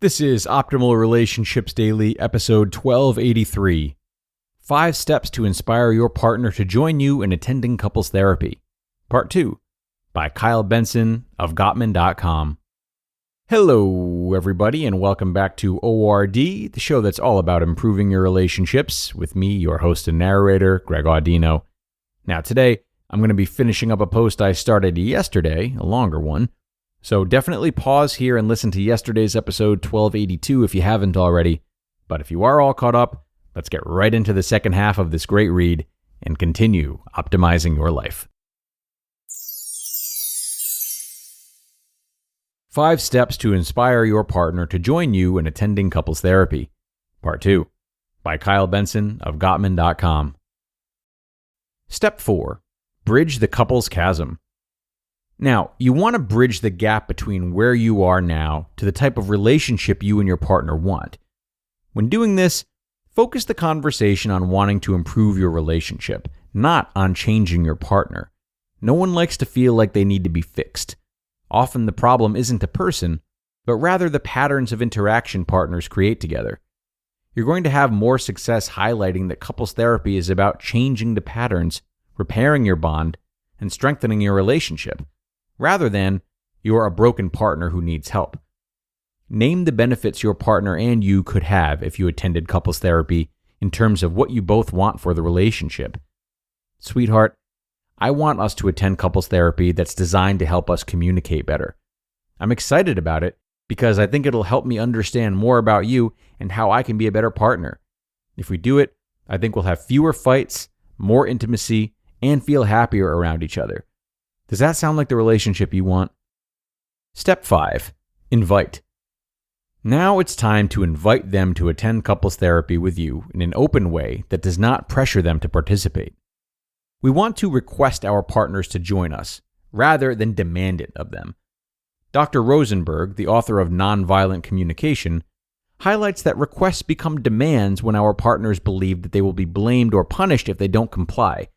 This is Optimal Relationships Daily, episode 1283. 5 Steps to Inspire Your Partner to Join You in Attending Couples Therapy, Part 2, by Kyle Benson of Gottman.com. Hello, everybody, and welcome back to ORD, the show that's all about improving your relationships, with me, your host and narrator, Greg Audino. Now, today, I'm going to be finishing up a post I started yesterday, a longer one. So definitely pause here and listen to yesterday's episode 1282 if you haven't already. But if you are all caught up, let's get right into the second half of this great read and continue optimizing your life. 5 Steps to Inspire Your Partner to Join You in Attending Couples Therapy, Part 2, by Kyle Benson of Gottman.com. Step 4. Bridge the couple's chasm. Now, you want to bridge the gap between where you are now to the type of relationship you and your partner want. When doing this, focus the conversation on wanting to improve your relationship, not on changing your partner. No one likes to feel like they need to be fixed. Often the problem isn't a person, but rather the patterns of interaction partners create together. You're going to have more success highlighting that couples therapy is about changing the patterns, repairing your bond, and strengthening your relationship, rather than you're a broken partner who needs help. Name the benefits your partner and you could have if you attended couples therapy in terms of what you both want for the relationship. Sweetheart, I want us to attend couples therapy that's designed to help us communicate better. I'm excited about it because I think it'll help me understand more about you and how I can be a better partner. If we do it, I think we'll have fewer fights, more intimacy, and feel happier around each other. Does that sound like the relationship you want? Step 5. Invite. Now it's time to invite them to attend couples therapy with you in an open way that does not pressure them to participate. We want to request our partners to join us, rather than demand it of them. Dr. Rosenberg, the author of Nonviolent Communication, highlights that requests become demands when our partners believe that they will be blamed or punished if they don't comply.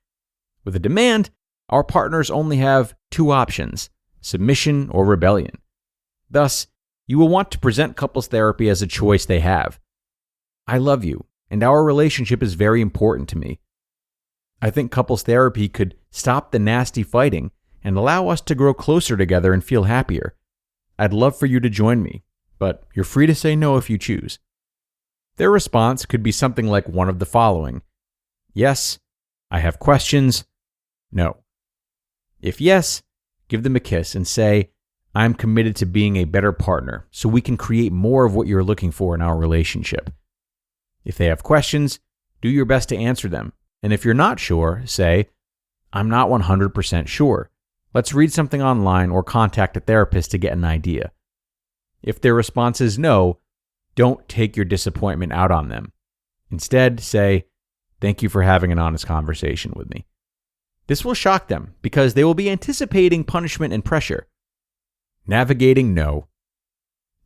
With a demand, our partners only have 2 options, submission or rebellion. Thus, you will want to present couples therapy as a choice they have. I love you, and our relationship is very important to me. I think couples therapy could stop the nasty fighting and allow us to grow closer together and feel happier. I'd love for you to join me, but you're free to say no if you choose. Their response could be something like one of the following: yes, I have questions, no. If yes, give them a kiss and say, I'm committed to being a better partner so we can create more of what you're looking for in our relationship. If they have questions, do your best to answer them. And if you're not sure, say, I'm not 100% sure. Let's read something online or contact a therapist to get an idea. If their response is no, don't take your disappointment out on them. Instead, say, thank you for having an honest conversation with me. This will shock them because they will be anticipating punishment and pressure. Navigating no.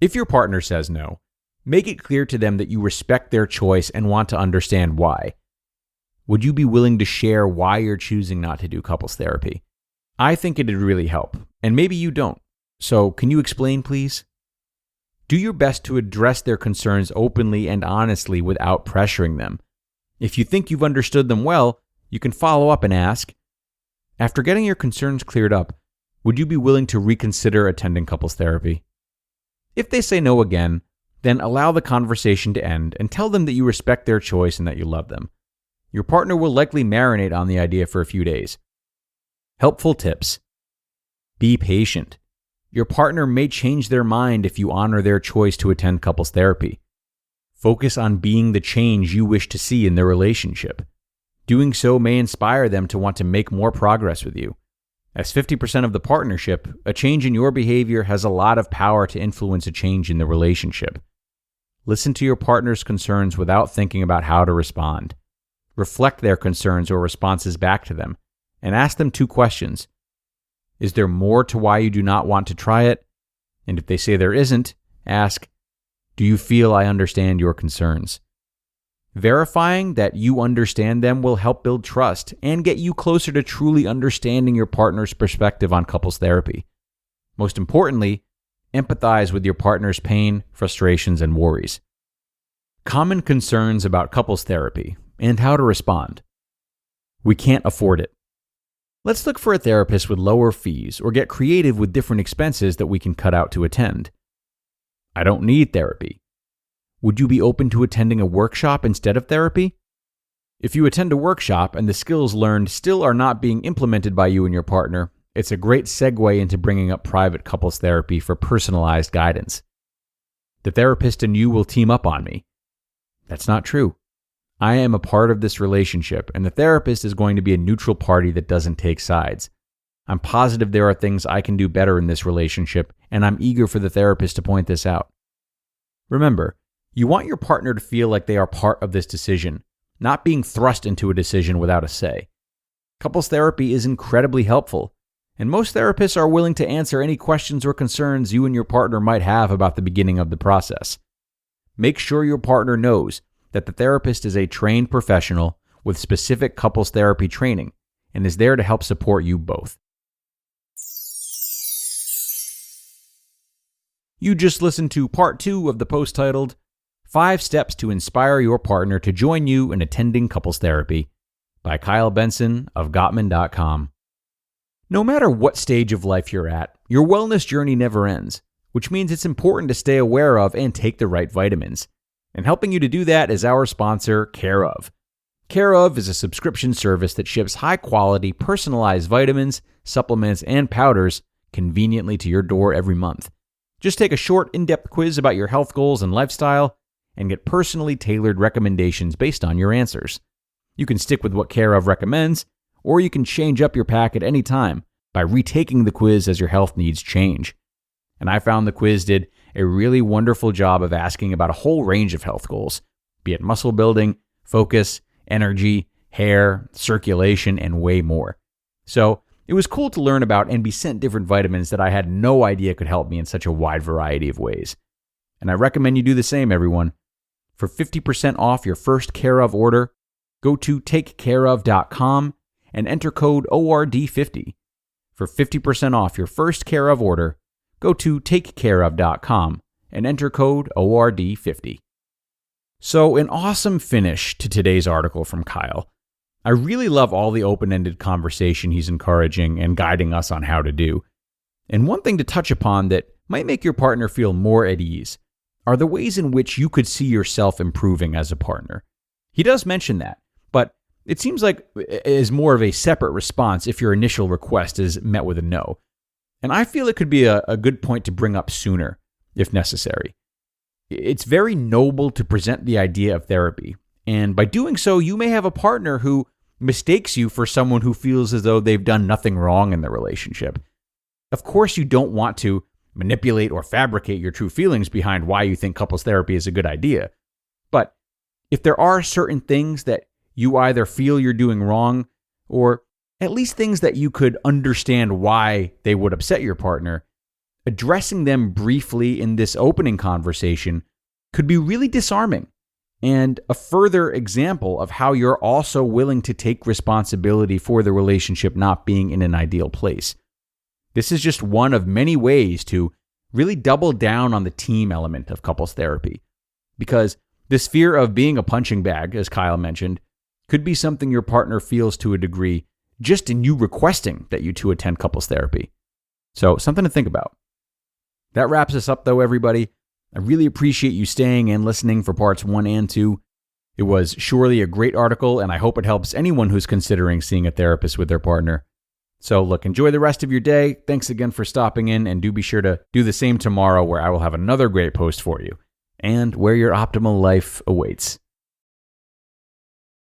If your partner says no, make it clear to them that you respect their choice and want to understand why. Would you be willing to share why you're choosing not to do couples therapy? I think it'd really help, and maybe you don't. So can you explain, please? Do your best to address their concerns openly and honestly without pressuring them. If you think you've understood them well, you can follow up and ask, after getting your concerns cleared up, would you be willing to reconsider attending couples therapy? If they say no again, then allow the conversation to end and tell them that you respect their choice and that you love them. Your partner will likely marinate on the idea for a few days. Helpful tips. Be patient. Your partner may change their mind if you honor their choice to attend couples therapy. Focus on being the change you wish to see in their relationship. Doing so may inspire them to want to make more progress with you. As 50% of the partnership, a change in your behavior has a lot of power to influence a change in the relationship. Listen to your partner's concerns without thinking about how to respond. Reflect their concerns or responses back to them, and ask them 2 questions. Is there more to why you do not want to try it? And if they say there isn't, ask, do you feel I understand your concerns? Verifying that you understand them will help build trust and get you closer to truly understanding your partner's perspective on couples therapy. Most importantly, empathize with your partner's pain, frustrations, and worries. Common concerns about couples therapy and how to respond. We can't afford it. Let's look for a therapist with lower fees or get creative with different expenses that we can cut out to attend. I don't need therapy. Would you be open to attending a workshop instead of therapy? If you attend a workshop and the skills learned still are not being implemented by you and your partner, it's a great segue into bringing up private couples therapy for personalized guidance. The therapist and you will team up on me. That's not true. I am a part of this relationship, and the therapist is going to be a neutral party that doesn't take sides. I'm positive there are things I can do better in this relationship, and I'm eager for the therapist to point this out. Remember, you want your partner to feel like they are part of this decision, not being thrust into a decision without a say. Couples therapy is incredibly helpful, and most therapists are willing to answer any questions or concerns you and your partner might have about the beginning of the process. Make sure your partner knows that the therapist is a trained professional with specific couples therapy training and is there to help support you both. You just listened to part 2 of the post titled 5 Steps to Inspire Your Partner to Join You in Attending Couples Therapy by Kyle Benson of Gottman.com. No matter what stage of life you're at, your wellness journey never ends, which means it's important to stay aware of and take the right vitamins. And helping you to do that is our sponsor, Care Of. Care Of is a subscription service that ships high-quality, personalized vitamins, supplements, and powders conveniently to your door every month. Just take a short, in-depth quiz about your health goals and lifestyle and get personally tailored recommendations based on your answers. You can stick with what Care Of recommends, or you can change up your pack at any time by retaking the quiz as your health needs change. And I found the quiz did a really wonderful job of asking about a whole range of health goals, be it muscle building, focus, energy, hair, circulation, and way more. So it was cool to learn about and be sent different vitamins that I had no idea could help me in such a wide variety of ways. And I recommend you do the same, everyone. For 50% off your first Care Of order, go to takecareof.com and enter code ORD50. For 50% off your first Care Of order, go to takecareof.com and enter code ORD50. So, an awesome finish to today's article from Kyle. I really love all the open-ended conversation he's encouraging and guiding us on how to do. And one thing to touch upon that might make your partner feel more at ease are the ways in which you could see yourself improving as a partner. He does mention that, but it seems like it is more of a separate response if your initial request is met with a no. And I feel it could be a good point to bring up sooner, if necessary. It's very noble to present the idea of therapy, and by doing so, you may have a partner who mistakes you for someone who feels as though they've done nothing wrong in the relationship. Of course, you don't want to manipulate or fabricate your true feelings behind why you think couples therapy is a good idea. But if there are certain things that you either feel you're doing wrong, or at least things that you could understand why they would upset your partner, addressing them briefly in this opening conversation could be really disarming and a further example of how you're also willing to take responsibility for the relationship not being in an ideal place. This is just one of many ways to really double down on the team element of couples therapy, because this fear of being a punching bag, as Kyle mentioned, could be something your partner feels to a degree just in you requesting that you two attend couples therapy. So, something to think about. That wraps us up, though, everybody. I really appreciate you staying and listening for parts 1 and 2. It was surely a great article, and I hope it helps anyone who's considering seeing a therapist with their partner. So, look, enjoy the rest of your day. Thanks again for stopping in, and do be sure to do the same tomorrow, where I will have another great post for you, and where your optimal life awaits.